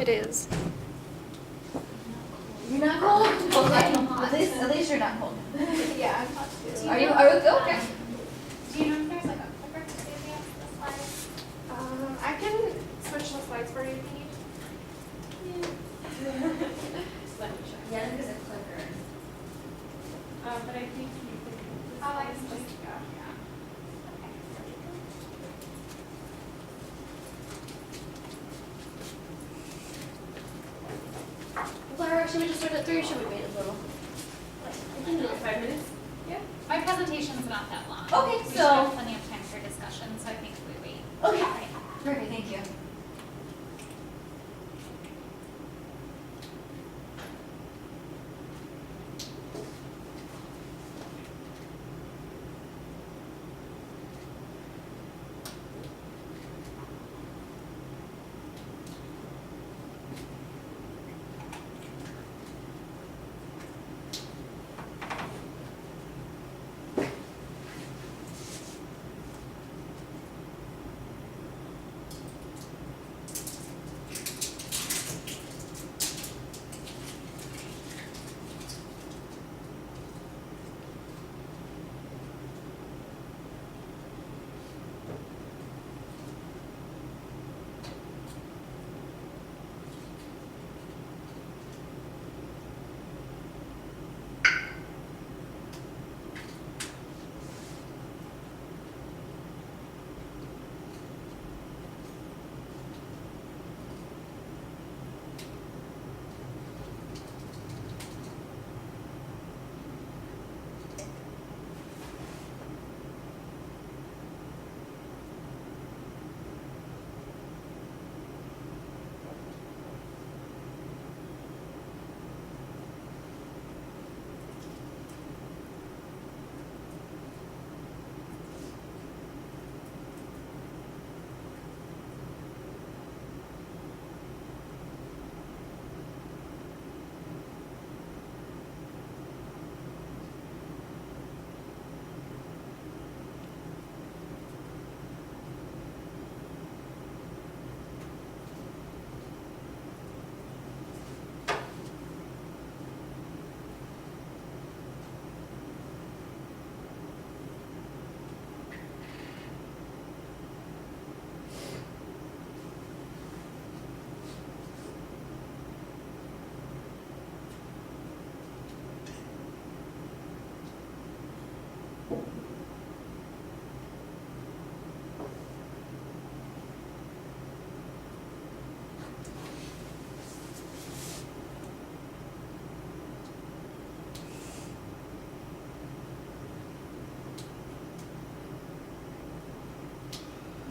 It is. You're not cold? Okay. At least you're not cold. Yeah, I'm hot too. Are you okay? Do you know if there's like a clicker to advance the slides? I can switch the slides for you if you need. Let me check. Yeah, there's a clicker. But I think you can. Oh, I just, Yeah. Laura, should we just start at 3 or should we wait a little? I can do it 5 minutes. Yeah. my presentation's not that long. Okay, We should so- have plenty of time for discussion, so I think we wait. Okay. Right. Perfect, thank you.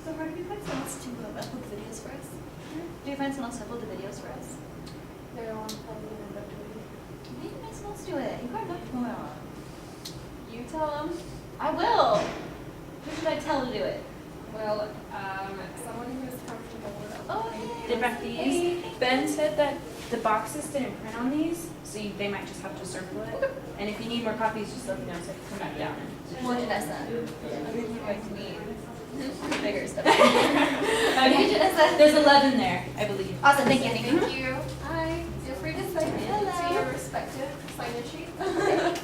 So, Laura, do you find someone else to upload the videos for us? Do you find someone else to upload the videos for us? They're on probably end up doing. Maybe make someone else do it. You got enough going on. You tell them. I will. Who should I tell to do it? Well, someone who is comfortable with uploading. Okay. Did Beth these? Ben said that the boxes didn't print on these, so they might just have to circle it. And if you need more copies, just let me know so I can come back down. Well, Janessa. I think you're going to need bigger stuff. Okay, Janessa. There's 11 there, I believe. Awesome, thank you. Thank you. Hi. Feel free to sign in Hello. to your respective sign-in sheet.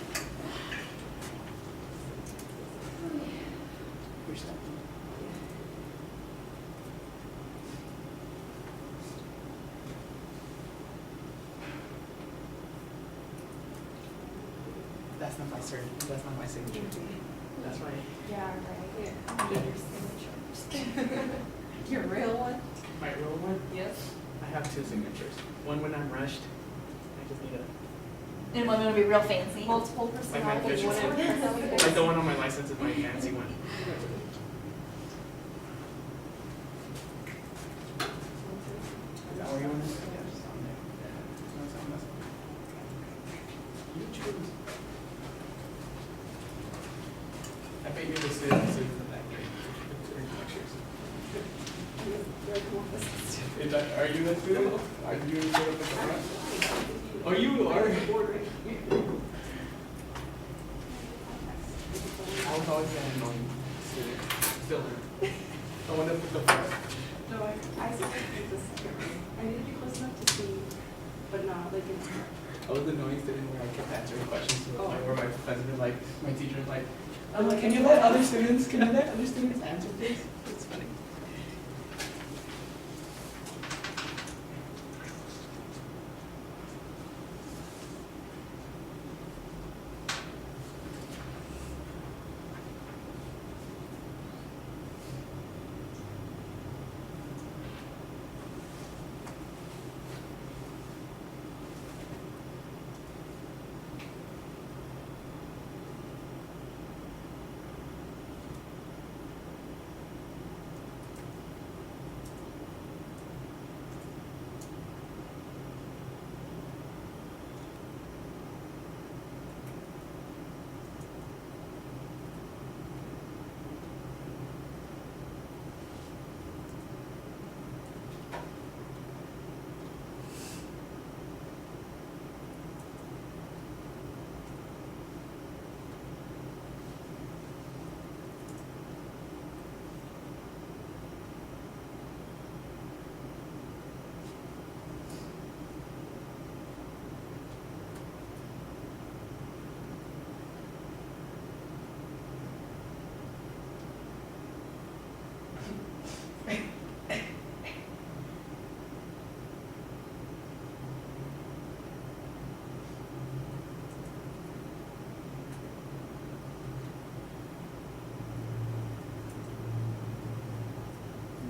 That's not my signature. That's not my signature. That's my Yeah, right. I need your signature. Your real one? my real one. Yes. I have two signatures. One when I'm rushed. I just need a And one would be real fancy. Multiple like my personality, official whatever. like the one on my license is my fancy one. Is that where you want it? Yeah, just on there. No, it's on this one. You choose. I bet you're the student in the back grade. Is that, are you the student? Are you the student at the front? Oh, you are? I was always an annoying student. Still am. I want to put the front. No, I suspected the second one. I need to be close enough to see, but not like in. Oh, the noise didn't where I kept answering questions to the Oh. point where my friends were like, my teacher was like, I'm like, can you let other students answer please? It's funny.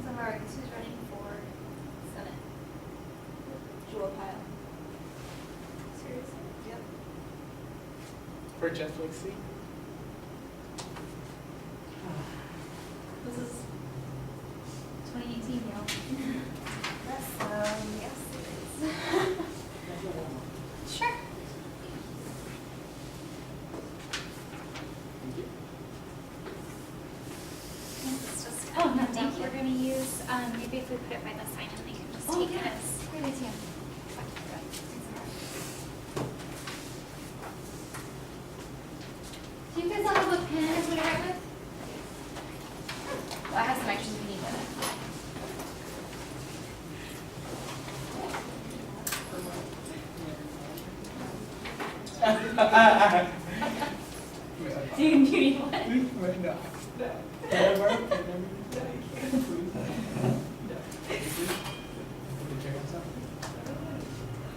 So Marcus is running for Senate. Jewel pile. Seriously? Yep. For just like see. This is 2018, y'all. Yes, yes it is. Sure. Thank you. This is just, Oh, no, no, thank you. we're gonna use, maybe if we put it by the sign and they can just Oh, take it yes. as. Great idea. Do you guys all have a pen to write with? Well, I have some extras if you need them. Do you need one? Wait, no.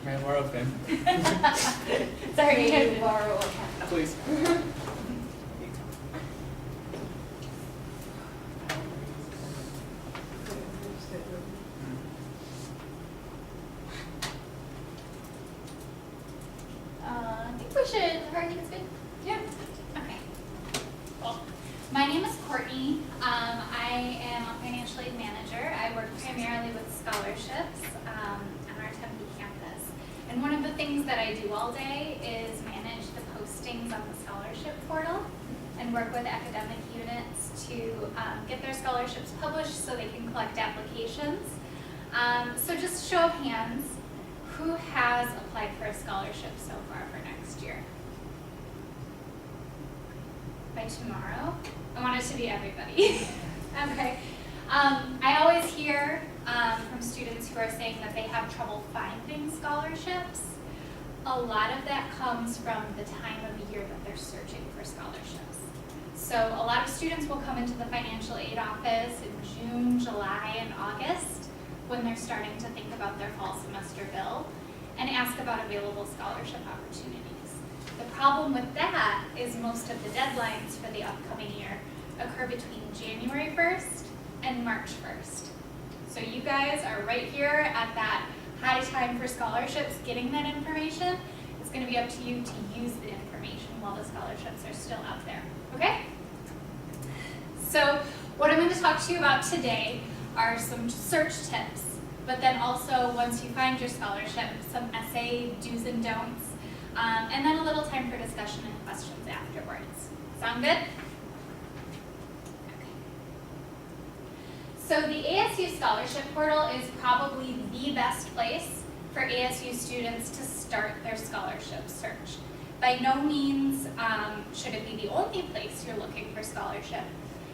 May I borrow a pen? Sorry, you can borrow a pen. Please. I think we should, I think it's good. Yeah. Okay. Cool. My name is Courtney. I am a financial aid manager. I work primarily with scholarships on our Tempe campus. And one of the things that I do all day is manage the postings on the scholarship portal and work with academic units to get their scholarships published so they can collect applications. So just show of hands, who has applied for a scholarship so far for next year? By tomorrow? I want it to be everybody. Okay. I always hear from students who are saying that they have trouble finding scholarships. A lot of that comes from the time of year that they're searching for scholarships. So a lot of students will come into the financial aid office in June, July, and August when they're starting to think about their fall semester bill and ask about available scholarship opportunities. The problem with that is most of the deadlines for the upcoming year occur between January 1st and March 1st. So you guys are right here at that high time for scholarships. Getting that information, it's going to be up to you to use the information while the scholarships are still out there. Okay? So what I'm going to talk to you about today are some search tips, but then also once you find your scholarship, some essay do's and don'ts, and then a little time for discussion and questions afterwards. Sound good? Okay. So the ASU Scholarship Portal is probably the best place for ASU students to start their scholarship search. By no means should it be the only place you're looking for scholarship,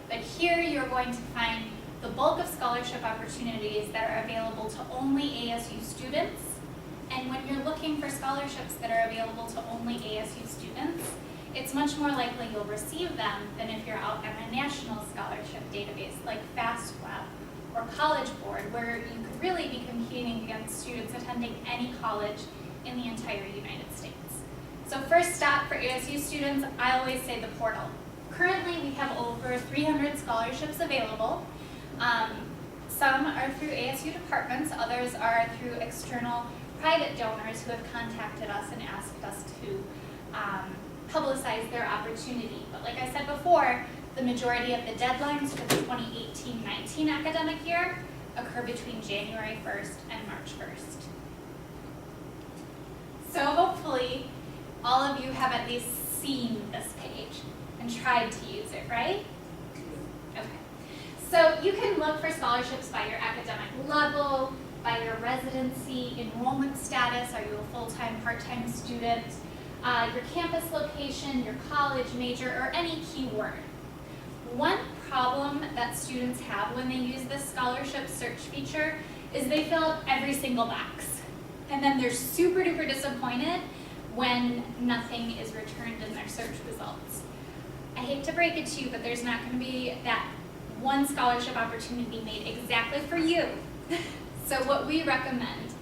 but here you're going to find the bulk of scholarship opportunities that are available to only ASU students. And when you're looking for scholarships that are available to only ASU students, it's much more likely you'll receive them than if you're out on a national scholarship database like FAFSA or College Board, where you could really be competing against students attending any college in the entire United States. So first stop for ASU students, I always say the portal. Currently, we have over 300 scholarships available. Some are through ASU departments, others are through external private donors who have contacted us and asked us to publicize their opportunity. But like I said before, the majority of the deadlines for the 2018-19 academic year occur between January 1st and March 1st. So hopefully, all of you have at least seen this page and tried to use it, right? Okay. So you can look for scholarships by your academic level, by your residency, enrollment status, are you a full-time, part-time student, your campus location, your college major, or any keyword. One problem that students have when they use this scholarship search feature is they fill out every single box. And then they're super duper disappointed when nothing is returned in their search results. I hate to break it to you, but there's not going to be that one scholarship opportunity made exactly for you. So what we recommend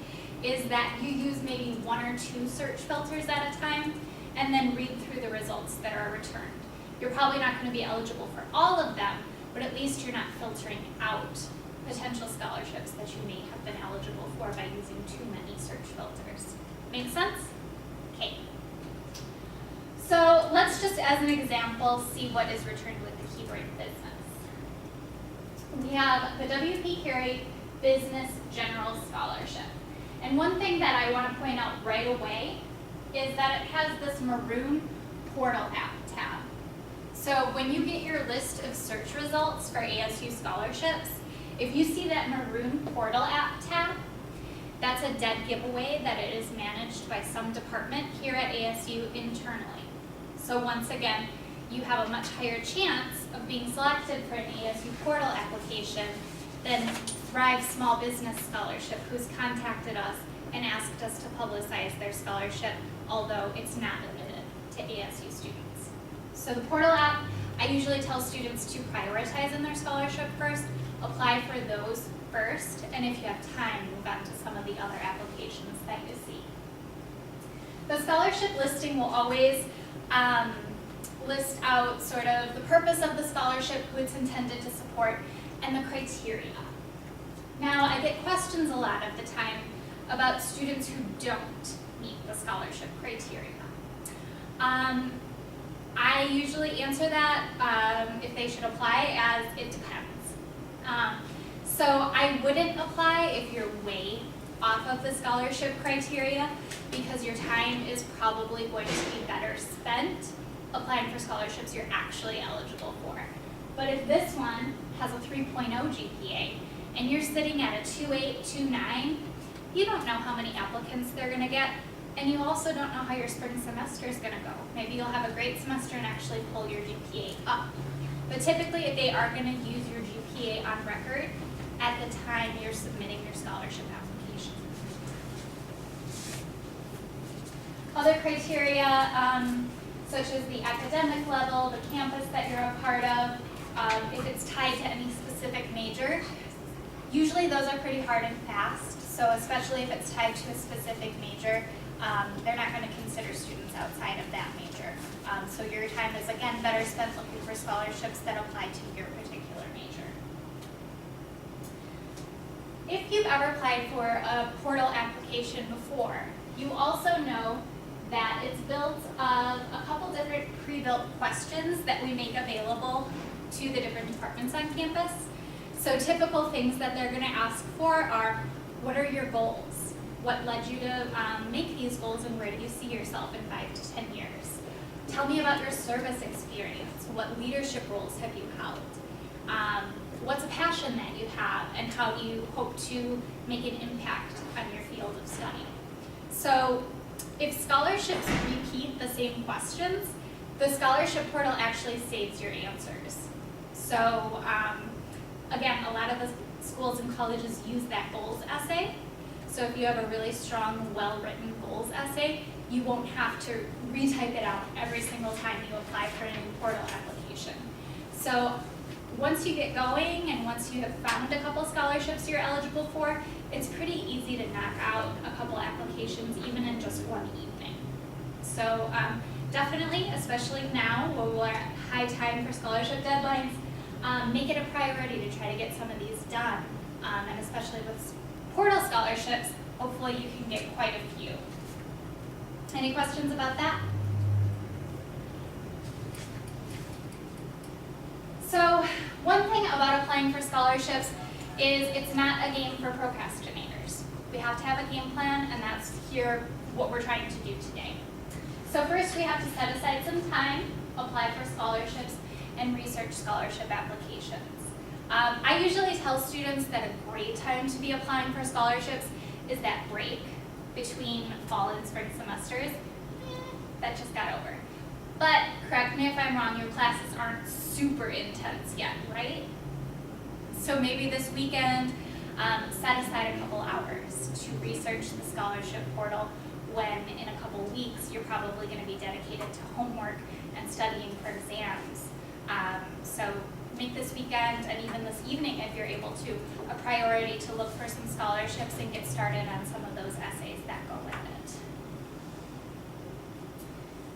is that you use maybe 1 or 2 search filters at a time and then read through the results that are returned. You're probably not going to be eligible for all of them, but at least you're not filtering out potential scholarships that you may have been eligible for by using too many search filters. Make sense? Okay. So let's just, as an example, see what is returned with the keyword business. We have the W.P. Carey Business General Scholarship. And one thing that I want to point out right away is that it has this maroon portal app tab. So when you get your list of search results for ASU scholarships, if you see that maroon portal app tab, that's a dead giveaway that it is managed by some department here at ASU internally. So once again, you have a much higher chance of being selected for an ASU portal application than Thrive Small Business Scholarship, who's contacted us and asked us to publicize their scholarship, although it's not limited to ASU students. So the portal app, I usually tell students to prioritize in their scholarship first, apply for those first, and if you have time, move on to some of the other applications that you see. The scholarship listing will always list out sort of the purpose of the scholarship, who it's intended to support, and the criteria. Now, I get questions a lot of the time about students who don't meet the scholarship criteria. I usually answer that if they should apply as it depends. So I wouldn't apply if you're way off of the scholarship criteria, because your time is probably going to be better spent applying for scholarships you're actually eligible for. But if this one has a 3.0 GPA and you're sitting at a 2.8, 2.9, you don't know how many applicants they're going to get, and you also don't know how your spring semester is going to go. Maybe you'll have a great semester and actually pull your GPA up. But typically, they are going to use your GPA on record at the time you're submitting your scholarship application. Other criteria, such as the academic level, the campus that you're a part of, if it's tied to any specific major. Usually those are pretty hard and fast, so especially if it's tied to a specific major, they're not going to consider students outside of that major. So your time is, again, better spent looking for scholarships that apply to your particular major. If you've ever applied for a portal application before, you also know that it's built of a couple different pre-built questions that we make available to the different departments on campus. So typical things that they're going to ask for are, what are your goals? What led you to make these goals, and where do you see yourself in 5 to 10 years? Tell me about your service experience. What leadership roles have you held? What's a passion that you have, and how do you hope to make an impact on your field of study? So if scholarships repeat the same questions, the scholarship portal actually saves your answers. So again, a lot of the schools and colleges use that goals essay. So if you have a really strong, well-written goals essay, you won't have to retype it out every single time you apply for a new portal application. So once you get going and once you have found a couple scholarships you're eligible for, it's pretty easy to knock out a couple applications even in just one evening. So definitely, especially now when we're at high time for scholarship deadlines, make it a priority to try to get some of these done. And especially with portal scholarships, hopefully you can get quite a few. Any questions about that? So one thing about applying for scholarships is it's not a game for procrastinators. We have to have a game plan, and that's here what we're trying to do today. So first we have to set aside some time, apply for scholarships, and research scholarship applications. I usually tell students that a great time to be applying for scholarships is that break between fall and spring semesters. That just got over. But correct me if I'm wrong, your classes aren't super intense yet, right? So maybe this weekend, set aside a couple hours to research the scholarship portal when in a couple weeks you're probably going to be dedicated to homework and studying for exams. So make this weekend and even this evening, if you're able to, a priority to look for some scholarships and get started on some of those essays that go with it.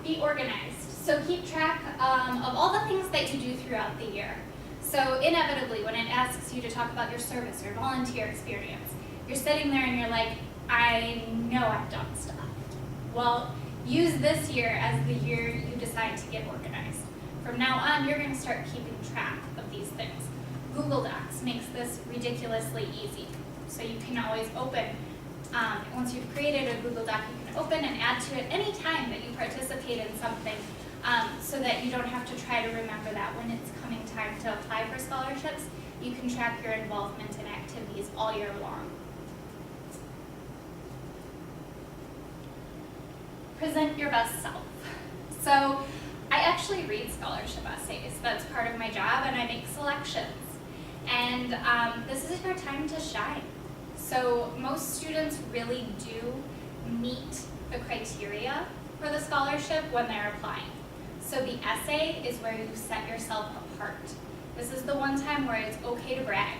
Be organized. So keep track of all the things that you do throughout the year. So inevitably, when it asks you to talk about your service or volunteer experience, you're sitting there and you're like, I know I've done stuff. Well, use this year as the year you decide to get organized. From now on, you're going to start keeping track of these things. Google Docs makes this ridiculously easy. So you can always open, once you've created a Google Doc, you can open and add to it any time that you participate in something, so that you don't have to try to remember that when it's coming time to apply for scholarships. You can track your involvement in activities all year long. Present your best self. So I actually read scholarship essays. That's part of my job, and I make selections. And this is your time to shine. So most students really do meet the criteria for the scholarship when they're applying. So the essay is where you set yourself apart. This is the one time where it's okay to brag.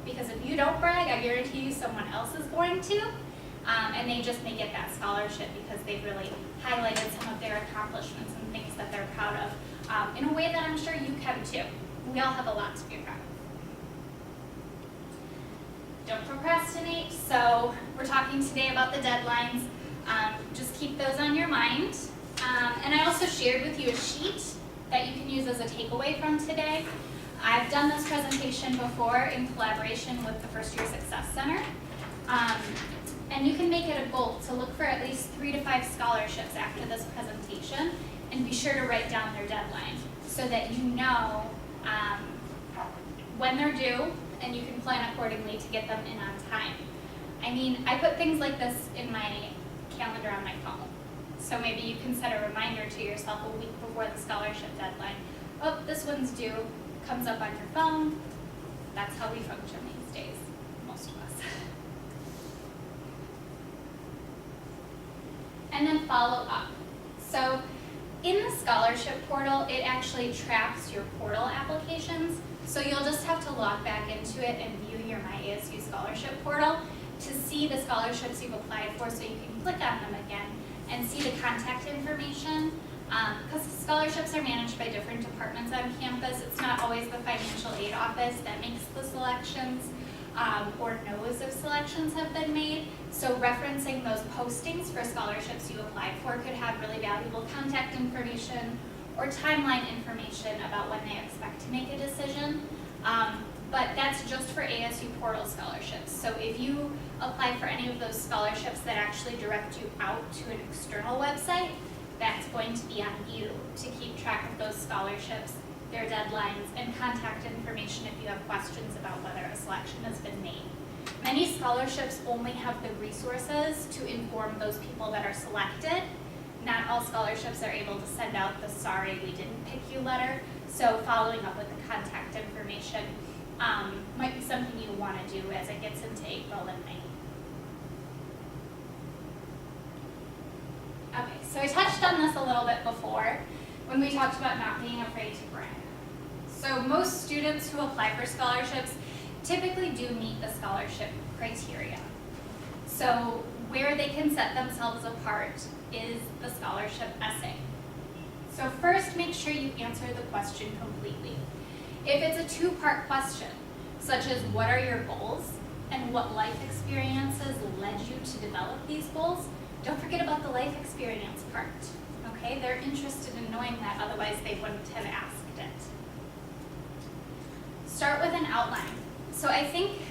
Because if you don't brag, I guarantee you someone else is going to. And they just may get that scholarship because they've really highlighted some of their accomplishments and things that they're proud of in a way that I'm sure you can too. We all have a lot to be proud of. Don't procrastinate. So we're talking today about the deadlines. Just keep those on your mind. And I also shared with you a sheet that you can use as a takeaway from today. I've done this presentation before in collaboration with the First Year Success Center. And you can make it a goal to look for at least 3 to 5 scholarships after this presentation, and be sure to write down their deadline so that you know when they're due and you can plan accordingly to get them in on time. I mean, I put things like this in my calendar on my phone. So maybe you can set a reminder to yourself a week before the scholarship deadline. Oh, this one's due, comes up on your phone. That's how we function these days, most of us. And then follow up. So in the scholarship portal, it actually tracks your portal applications. So you'll just have to log back into it and view your My ASU scholarship portal to see the scholarships you've applied for, so you can click on them again and see the contact information. Because scholarships are managed by different departments on campus, it's not always the financial aid office that makes the selections or knows if selections have been made. So referencing those postings for scholarships you applied for could have really valuable contact information or timeline information about when they expect to make a decision. But that's just for ASU portal scholarships. So if you apply for any of those scholarships that actually direct you out to an external website, that's going to be on you to keep track of those scholarships, their deadlines, and contact information if you have questions about whether a selection has been made. Many scholarships only have the resources to inform those people that are selected. Not all scholarships are able to send out the sorry we didn't pick you letter, so following up with the contact information might be something you want to do as it gets into April and May. Okay, so I touched on this a little bit before when we talked about not being afraid to brag. So most students who apply for scholarships typically do meet the scholarship criteria. So where they can set themselves apart is the scholarship essay. So first, make sure you answer the question completely. If it's a two-part question, such as what are your goals and what life experiences led you to develop these goals, don't forget about the life experience part, okay? They're interested in knowing that, otherwise they wouldn't have asked it. Start with an outline. So I think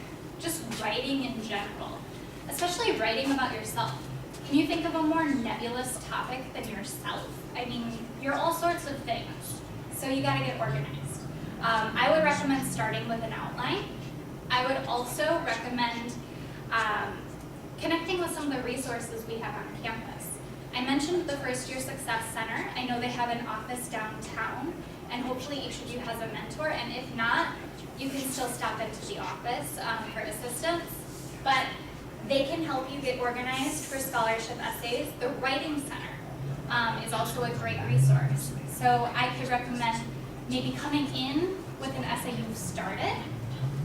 just writing in general, especially writing about yourself. Can you think of a more nebulous topic than yourself? I mean, you're all sorts of things, so you gotta get organized. I would recommend starting with an outline. I would also recommend connecting with some of the resources we have on campus. I mentioned the First Year Success Center. I know they have an office downtown, and hopefully each of you has a mentor, and if not, you can still stop into the office for assistance. But they can help you get organized for scholarship essays. The Writing Center is also a great resource. So I could recommend maybe coming in with an essay you've started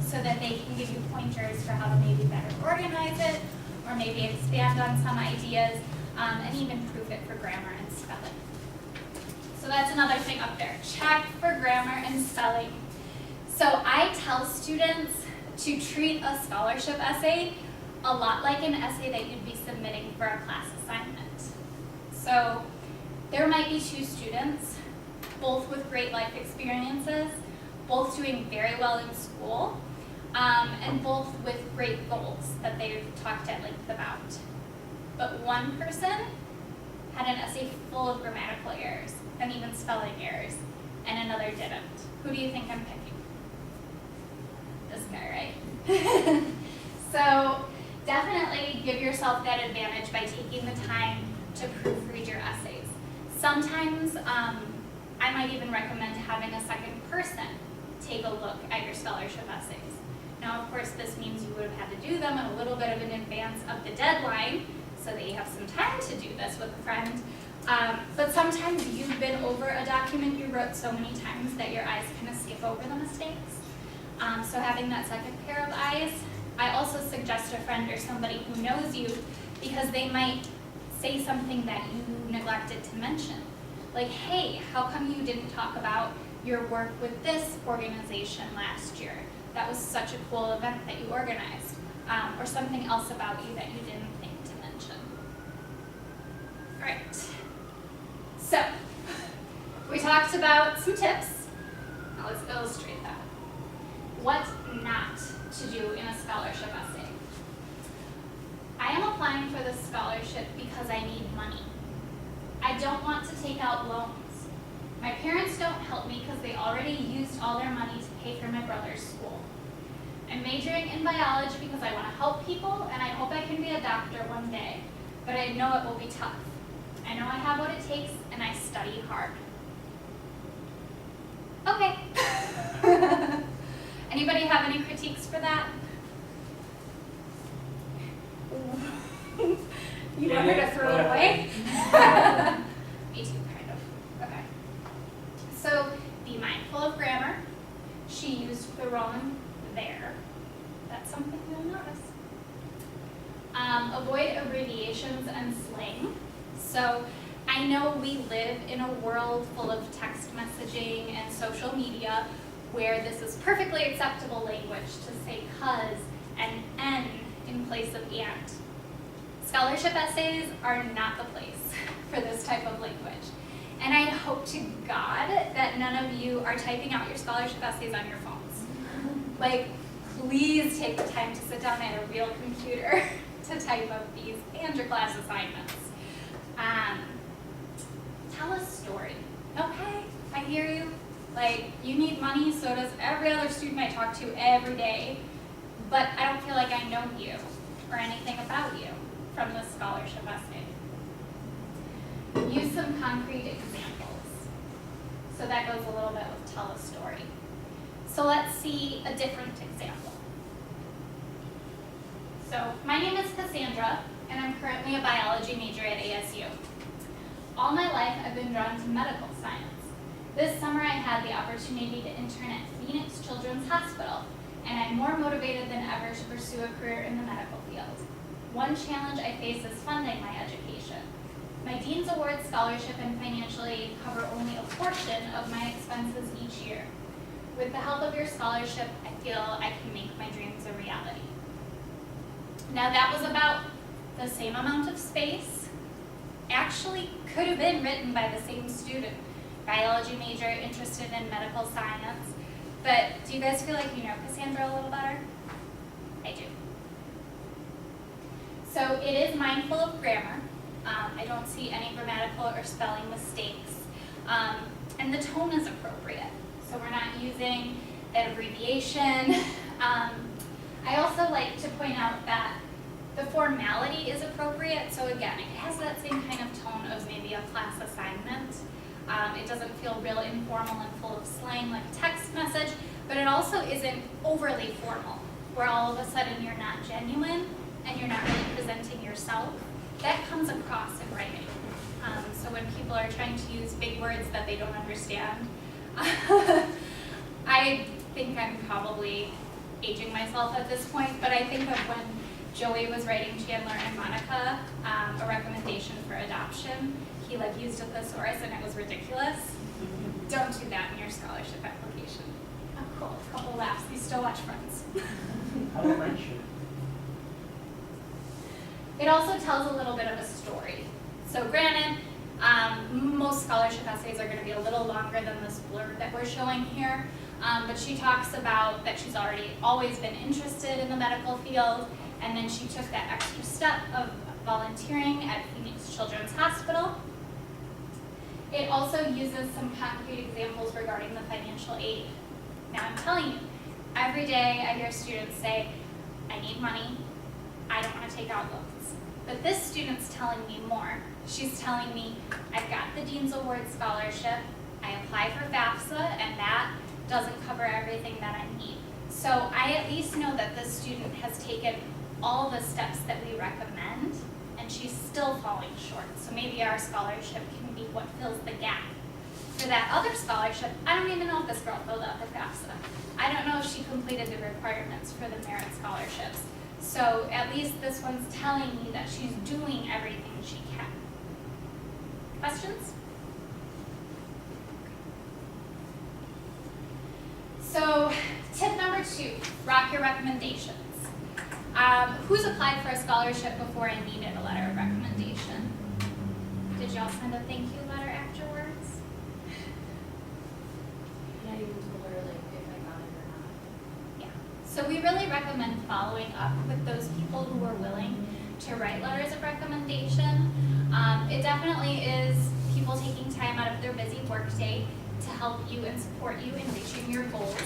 so that they can give you pointers for how to maybe better organize it or maybe expand on some ideas and even proof it for grammar and spelling. So that's another thing up there. Check for grammar and spelling. So I tell students to treat a scholarship essay a lot like an essay that you'd be submitting for a class assignment. So there might be two students, both with great life experiences, both doing very well in school, and both with great goals that they've talked at length about. But one person had an essay full of grammatical errors and even spelling errors, and another didn't. Who do you think I'm picking? This guy, right? So definitely give yourself that advantage by taking the time to proofread your essays. Sometimes I might even recommend having a second person take a look at your scholarship essays. Now, of course, this means you would have had to do them a little bit of in advance of the deadline so that you have some time to do this with a friend. But sometimes you've been over a document you wrote so many times that your eyes kind of skip over the mistakes. So having that second pair of eyes, I also suggest a friend or somebody who knows you because they might say something that you neglected to mention. Like, hey, how come you didn't talk about your work with this organization last year? That was such a cool event that you organized. Or something else about you that you didn't think to mention. All right. So, we talked about some tips. Now let's illustrate that. What not to do in a scholarship essay. I am applying for this scholarship because I need money. I don't want to take out loans. My parents don't help me because they already used all their money to pay for my brother's school. I'm majoring in biology because I want to help people and I hope I can be a doctor one day, but I know it will be tough. I know I have what it takes and I study hard. Okay. Anybody have any critiques for that? You want her to throw it away? Me too, kind of. Okay. So, be mindful of grammar. She used the wrong there. That's something you'll notice. Avoid abbreviations and slang. So, I know we live in a world full of text messaging and social media where this is perfectly acceptable language to say cuz and n in place of and. Scholarship essays are not the place for this type of language. And I hope to God that none of you are typing out your scholarship essays on your phones. Like, please take the time to sit down at a real computer to type up these and your class assignments. Tell a story, okay? I hear you. Like, you need money, so does every other student I talk to every day. But I don't feel like I know you or anything about you from this scholarship essay. Use some concrete examples. So that goes a little bit with tell a story. So let's see a different example. So my name is Cassandra, and I'm currently a biology major at ASU. All my life, I've been drawn to medical science. This summer, I had the opportunity to intern at Phoenix Children's Hospital, and I'm more motivated than ever to pursue a career in the medical field. One challenge I face is funding my education. My Dean's Award scholarship and financial aid cover only a portion of my expenses each year. With the help of your scholarship, I feel I can make my dreams a reality. Now that was about the same amount of space. Actually could have been written by the same student, biology major, interested in medical science. But do you guys feel like you know Cassandra a little better? I do. So it is mindful of grammar. I don't see any grammatical or spelling mistakes. And the tone is appropriate. So we're not using that abbreviation. I also like to point out that the formality is appropriate. So again, it has that same kind of tone of maybe a class assignment. It doesn't feel real informal and full of slang like a text message, but it also isn't overly formal, where all of a sudden you're not genuine and you're not really presenting yourself. That comes across in writing. So when people are trying to use big words that they don't understand, I think I'm probably aging myself at this point, but I think of when Joey was writing Chandler and Monica a recommendation for adoption. He used a thesaurus and it was ridiculous. Don't do that in your scholarship application. Oh, cool, a couple laughs. You still watch Friends. How about friendship? It also tells a little bit of a story. So granted, most scholarship essays are going to be a little longer than this blurb that we're showing here, but she talks about that she's always been interested in the medical field, and then she took that extra step of volunteering at Phoenix Children's Hospital. It also uses some concrete examples regarding the financial aid. Now I'm telling you, every day I hear students say, I need money, I don't want to take out loans. But this student's telling me more. She's telling me, I've got the Dean's Award scholarship, I apply for FAFSA, and that doesn't cover everything that I need. So I at least know that this student has taken all the steps that we recommend, and she's still falling short. So maybe our scholarship can be what fills the gap. For that other scholarship, I don't even know if this girl filled out the FAFSA. I don't know if she completed the requirements for the merit scholarships. So at least this one's telling me that she's doing everything she can. Questions? So tip number 2, rock your recommendations. Who's applied for a scholarship before and needed a letter of recommendation? Did y'all send a thank you letter afterwards? Yeah, you told her if I got it or not. Yeah. So we really recommend following up with those people who are willing to write letters of recommendation. It definitely is people taking time out of their busy workday to help you and support you in reaching your goals.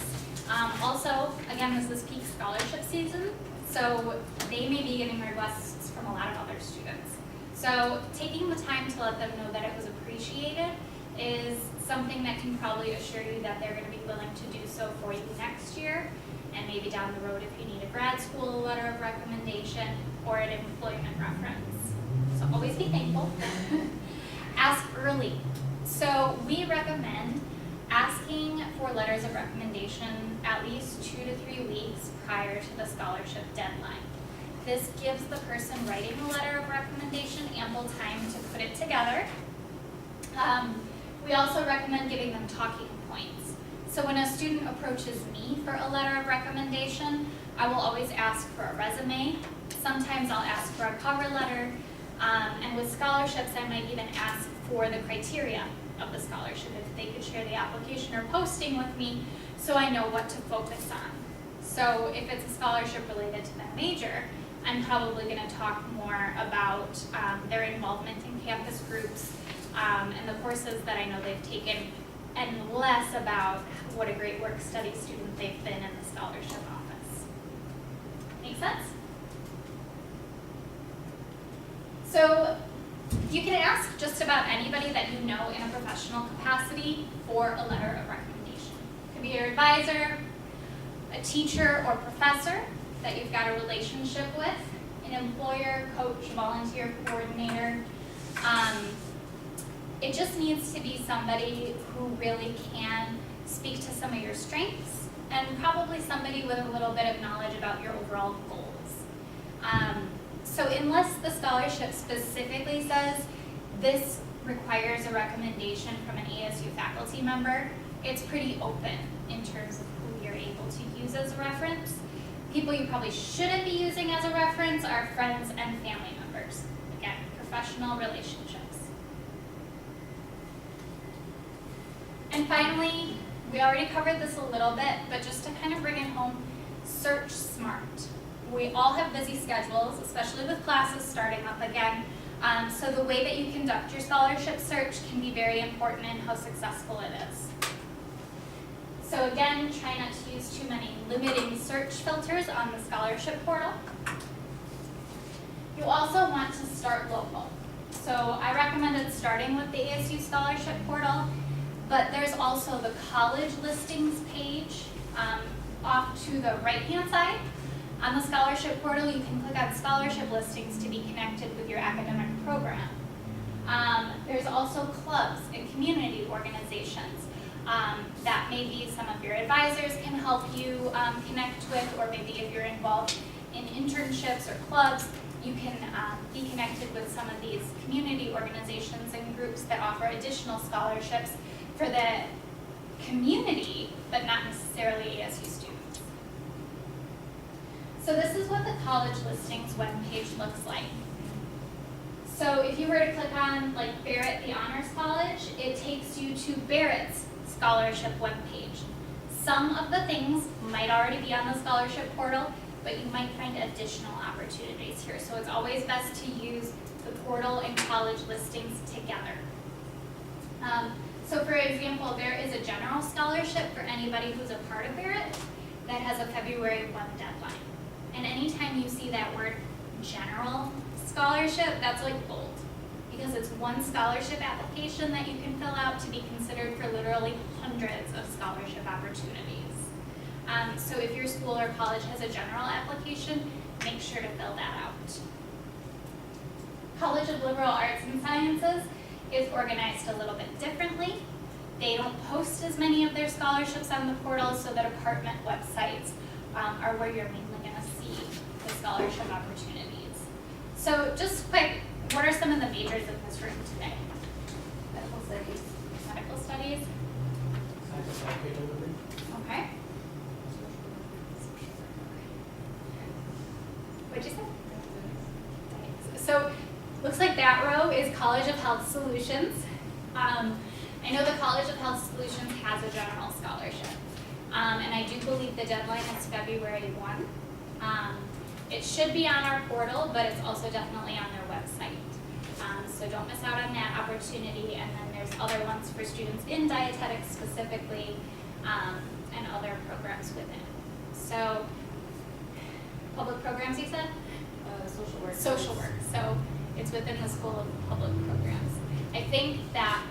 Also, again, this is peak scholarship season, so they may be getting requests from a lot of other students. So taking the time to let them know that it was appreciated is something that can probably assure you that they're going to be willing to do so for you next year, and maybe down the road if you need a grad school letter of recommendation or an employment reference. So always be thankful. Ask early. So we recommend asking for letters of recommendation at least 2 to 3 weeks prior to the scholarship deadline. This gives the person writing the letter of recommendation ample time to put it together. We also recommend giving them talking points. So when a student approaches me for a letter of recommendation, I will always ask for a resume. Sometimes I'll ask for a cover letter. And with scholarships, I might even ask for the criteria of the scholarship, if they could share the application or posting with me so I know what to focus on. So if it's a scholarship related to their major, I'm probably going to talk more about their involvement in campus groups and the courses that I know they've taken, and less about what a great work study student they've been in the scholarship office. Make sense? So you can ask just about anybody that you know in a professional capacity for a letter of recommendation. It could be your advisor, a teacher or professor that you've got a relationship with, an employer, coach, volunteer, coordinator. It just needs to be somebody who really can speak to some of your strengths, and probably somebody with a little bit of knowledge about your overall goals. So unless the scholarship specifically says this requires a recommendation from an ASU faculty member, it's pretty open in terms of who you're able to use as a reference. People you probably shouldn't be using as a reference are friends and family members. Again, professional relationships. And finally, we already covered this a little bit, but just to kind of bring it home, search smart. We all have busy schedules, especially with classes starting up again. So the way that you conduct your scholarship search can be very important in how successful it is. So again, try not to use too many limiting search filters on the scholarship portal. You also want to start local. So I recommended starting with the ASU scholarship portal, but there's also the college listings page off to the right-hand side. On the scholarship portal, you can click on scholarship listings to be connected with your academic program. There's also clubs and community organizations that maybe some of your advisors can help you connect with, or maybe if you're involved in internships or clubs, you can be connected with some of these community organizations and groups that offer additional scholarships for the community, but not necessarily ASU students. So this is what the college listings webpage looks like. So if you were to click on like Barrett the Honors College, it takes you to Barrett's scholarship webpage. Some of the things might already be on the scholarship portal, but you might find additional opportunities here. So it's always best to use the portal and college listings together. So for example, there is a general scholarship for anybody who's a part of Barrett that has a February 1 deadline. And anytime you see that word general scholarship, that's like bold, because it's one scholarship application that you can fill out to be considered for literally hundreds of scholarship opportunities. So if your school or college has a general application, make sure to fill that out. College of Liberal Arts and Sciences is organized a little bit differently. They don't post as many of their scholarships on the portal, so the department websites are where you're mainly going to see the scholarship opportunities. So just quick, what are some of the majors in this room today? Medical studies. Medical studies. Okay. What'd you say? So looks like that row is College of Health Solutions. I know the College of Health Solutions has a general scholarship, and I do believe the deadline is February 1. It should be on our portal, but it's also definitely on their website. So don't miss out on that opportunity. And then there's other ones for students in dietetics specifically, and other programs within. So public programs, you said? Social work. Social work. So it's within the School of Public Programs. I think that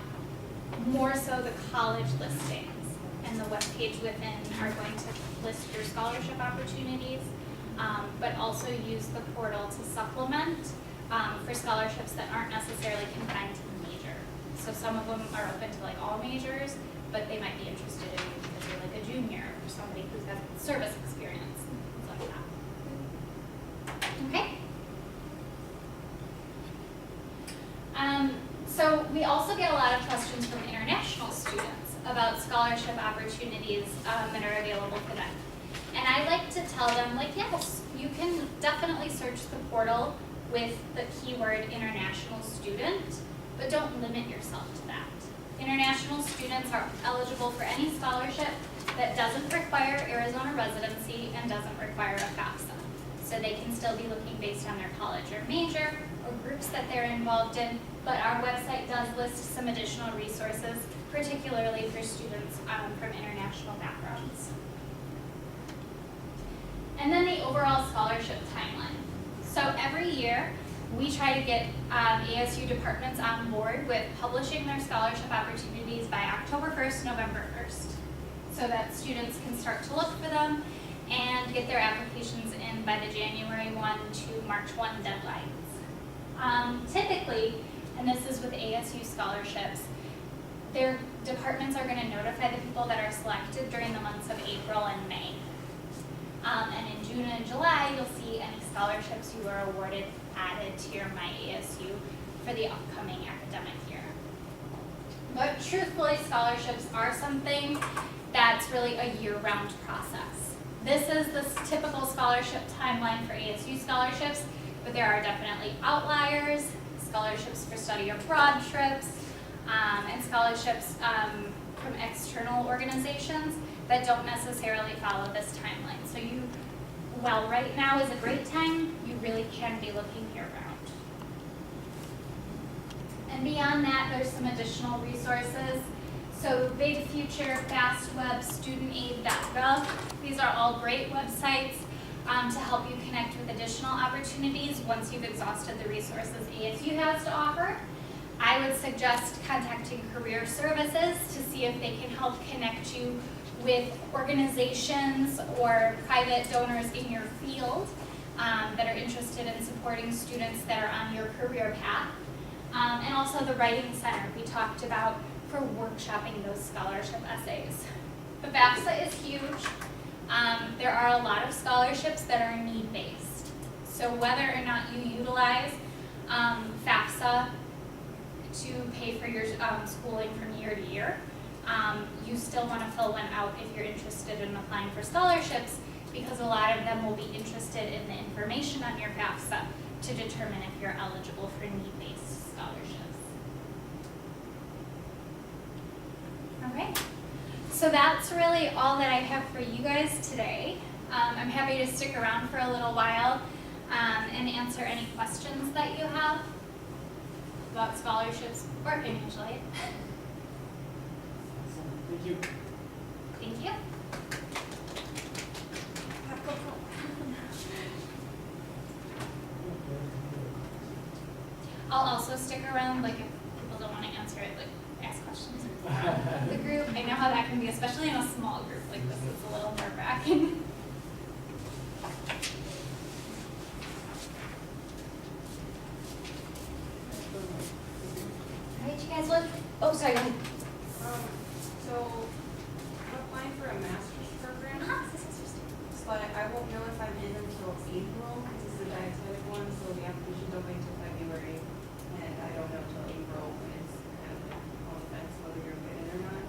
more so the college listings and the webpage within are going to list your scholarship opportunities, but also use the portal to supplement for scholarships that aren't necessarily confined to the major. So some of them are open to like all majors, but they might be interested in if you're like a junior or somebody who's got service experience, things like that. Okay. So we also get a lot of questions from international students about scholarship opportunities that are available for them. And I like to tell them, like, yes, you can definitely search the portal with the keyword international student, but don't limit yourself to that. International students are eligible for any scholarship that doesn't require Arizona residency and doesn't require a FAFSA. So they can still be looking based on their college or major or groups that they're involved in, but our website does list some additional resources, particularly for students from international backgrounds. And then the overall scholarship timeline. So every year, we try to get ASU departments on board with publishing their scholarship opportunities by October 1st, November 1st, so that students can start to look for them get their applications in by the January 1 to March 1 deadlines. Typically, and this is with ASU scholarships, their departments are going to notify the people that are selected during the months of April and May. And in June and July, you'll see any scholarships you were awarded added to your My ASU for the upcoming academic year. But truthfully, scholarships are something that's really a year-round process. This is the typical scholarship timeline for ASU scholarships, but there are definitely outliers, scholarships for study abroad trips, and scholarships from external organizations that don't necessarily follow this timeline. So while right now is a great time, you really can be looking year-round. And beyond that, there's some additional resources. So Big Future, FastWeb, StudentAid.gov, these are all great websites to help you connect with additional opportunities once you've exhausted the resources ASU has to offer. I would suggest contacting Career Services to see if they can help connect you with organizations or private donors in your field that are interested in supporting students that are on your career path. And also the Writing Center we talked about for workshopping those scholarship essays. The FAFSA is huge. There are a lot of scholarships that are need-based. So whether or not you utilize FAFSA to pay for your schooling from year to year, you still want to fill one out if you're interested in applying for scholarships, because a lot of them will be interested in the information on your FAFSA to determine if you're eligible for need-based scholarships. Okay, so that's really all that I have for you guys today. I'm happy to stick around for a little while and answer any questions that you have about scholarships or financial aid. Thank you. Thank you. I'll also stick around, like if people don't want to answer it, like ask questions or the group. I know how that can be, especially in a small group like this. It's a little nerve-wracking. All right, you guys look. Oh, sorry, go ahead. So, I'm applying for a master's program, but I won't know if I'm in until April, because this is a dietetic one, so the application's open until February, and I don't know until April when it's kind of like on the fence whether you're getting it or not.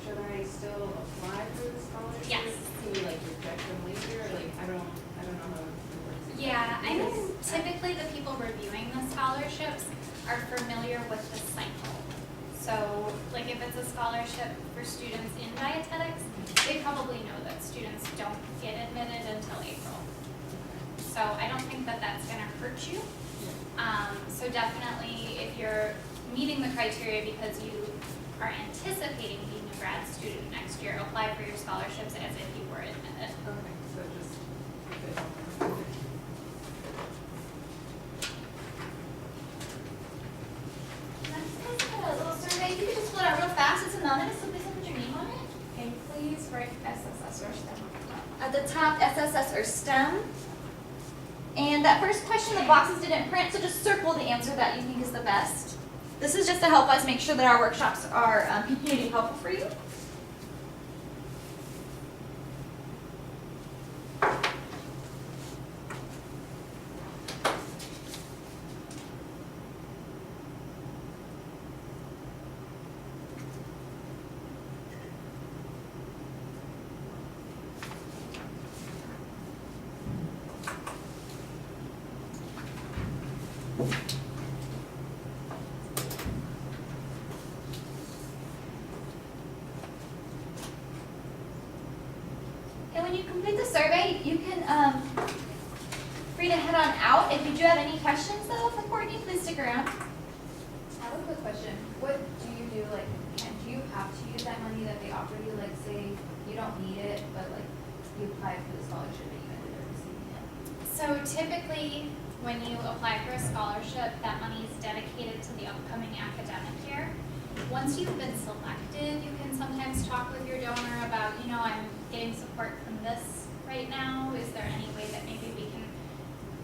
Should I still apply for the scholarship? Yes. Can you like reject them later, or like, I don't know how it works. Yeah, I mean, typically the people reviewing the scholarships are familiar with the cycle. So, like if it's a scholarship for students in dietetics, they probably know that students don't get admitted until April. So I don't think that that's going to hurt you. So definitely, if you're meeting the criteria because you are anticipating being a grad student next year, apply for your scholarships as if you were admitted. Okay, so just keep it open. A little survey. You can just fill it out real fast. It's anonymous, so please don't put your name on it. And please write SSS or STEM on the top. At the top, SSS or STEM. And that first question, the boxes didn't print, so just circle the answer that you think is the best. This is just to help us make sure that our workshops are continuing to be helpful for you. And when you complete the survey, you can free to head on out. If you do have any questions though for Courtney, please stick around. I have a quick question. What do you do, like, do you have to use that money that they offer you? Like, say you don't need it, but like, you applied for the scholarship and you ended up receiving it? So typically, when you apply for a scholarship, that money is dedicated to the upcoming academic year. Once you've been selected, you can sometimes talk with your donor about, I'm getting support from this right now. Is there any way that maybe we can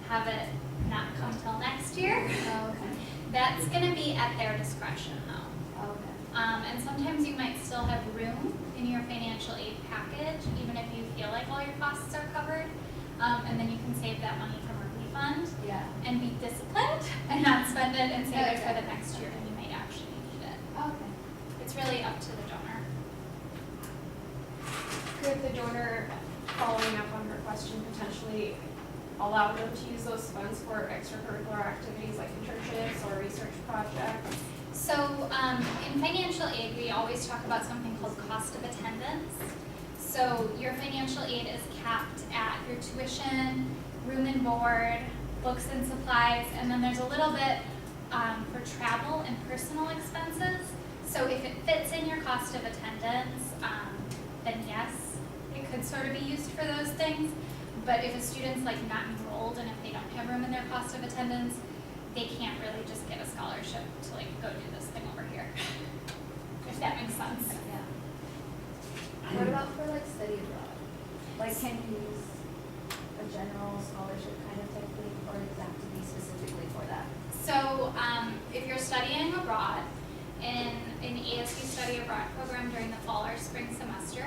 have it not come till next year? Oh, okay. That's gonna be at their discretion though. Okay. And sometimes you might still have room in your financial aid package, even if you feel like all your costs are covered. And then you can save that money from a refund Yeah. and be disciplined and not spend it and save it for Okay. the next year when you might actually need it. Okay. It's really up to the donor. Could the donor, following up on her question, potentially allow them to use those funds for extracurricular activities like internships or research projects? So in financial aid, we always talk about something called cost of attendance. So your financial aid is capped at your tuition, room and board, books and supplies, and then there's a little bit for travel and personal expenses. So if it fits in your cost of attendance, then yes, it could sort of be used for those things. But if a student's like not enrolled and if they don't have room in their cost of attendance, they can't really just get a scholarship to like go do this thing over here. If that makes sense. Yeah. What about for like study abroad? Like, can you use a general scholarship kind of type thing, or does it have to be specifically for that? So if you're studying abroad in an ASU study abroad program during the fall or spring semester,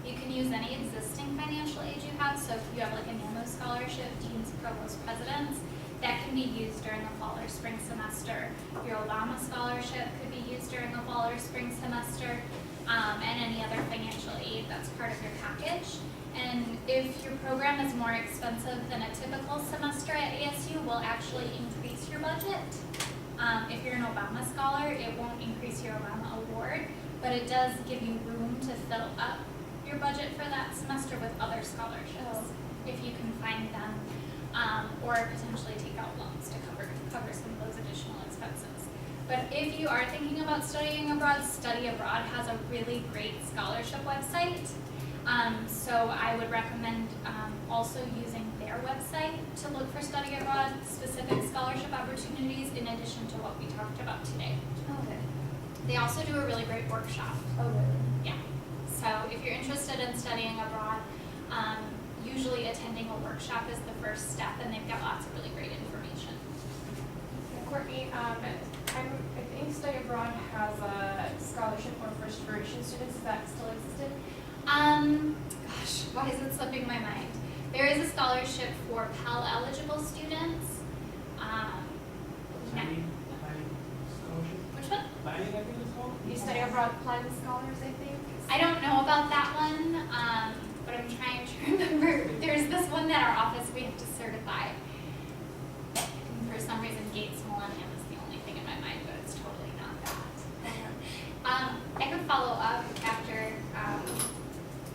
you can use any existing financial aid you have. So if you have like a NAMO scholarship, deans, provost, presidents, that can be used during the fall or spring semester. Your Obama scholarship could be used during the fall or spring semester, and any other financial aid that's part of your package. And if your program is more expensive than a typical semester at ASU, will actually increase your budget. If you're an Obama scholar, it won't increase your Obama award, but it does give you room to fill up your budget for that semester with other scholarships, if you can find them, or potentially take out loans to cover some of those additional expenses. But if you are thinking about studying abroad, Study Abroad has a really great scholarship website. So I would recommend also using their website to look for study abroad specific scholarship opportunities in addition to what we talked about today. Okay. They also do a really great workshop. Oh, really? Yeah. So if you're interested in studying abroad, usually attending a workshop is the first step, and they've got lots of really great information. Courtney, I think Study Abroad has a scholarship for first generation students. Is that still existed? Gosh, why is it slipping my mind? There is a scholarship for Pell eligible students. Planning scholarship? Which one? Planning, I think it's called? The Study Abroad Plan Scholars, I think. I don't know about that one, but I'm trying to remember. There's this one that our office we have to certify. And for some reason, Gates Millennium is the only thing in my mind, but it's totally not that. I could follow up after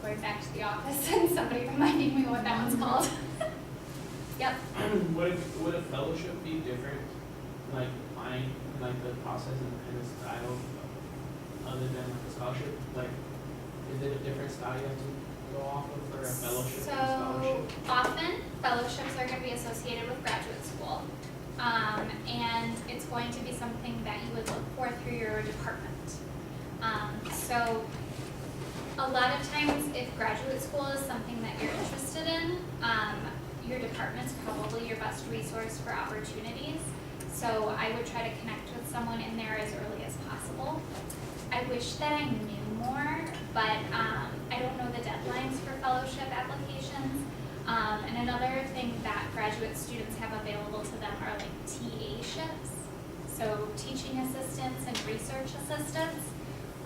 going back to the office and somebody reminding me what that one's called. Yep. Would a fellowship be different, like applying, like the process and kind of style, other than like a scholarship? Like, is it a different style you have to go off of for a fellowship and So scholarship? often fellowships are going to be associated with graduate school, and it's going to be something that you would look for through your department. So a lot of times, if graduate school is something that you're interested in, your department's probably your best resource for opportunities. So I would try to connect with someone in there as early as possible. I wish that I knew more, but I don't know the deadlines for fellowship applications. And another thing that graduate students have available to them are like TA shifts, so teaching assistants and research assistants,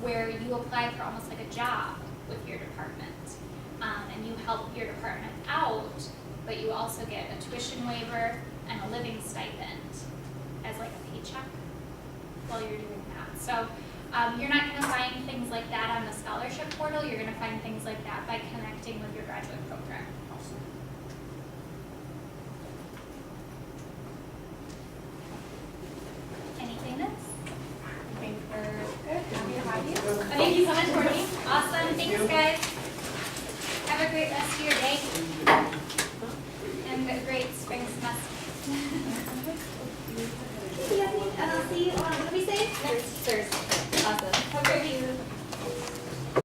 where you apply for almost like a job with your department, and you help your department out, but you also get a tuition waiver and a living stipend as like a paycheck while you're doing that. So you're not going to find things like that on the scholarship portal. You're going to find things like that by connecting with your graduate program. Awesome. Anything else? I think we're good. Happy to have you. Thank you so much, Courtney. Awesome. Thanks, guys. Have a great rest of your day and a great spring semester. Yeah, and I'll see you on, what did we say? Next Thursday. Awesome. Have a great evening.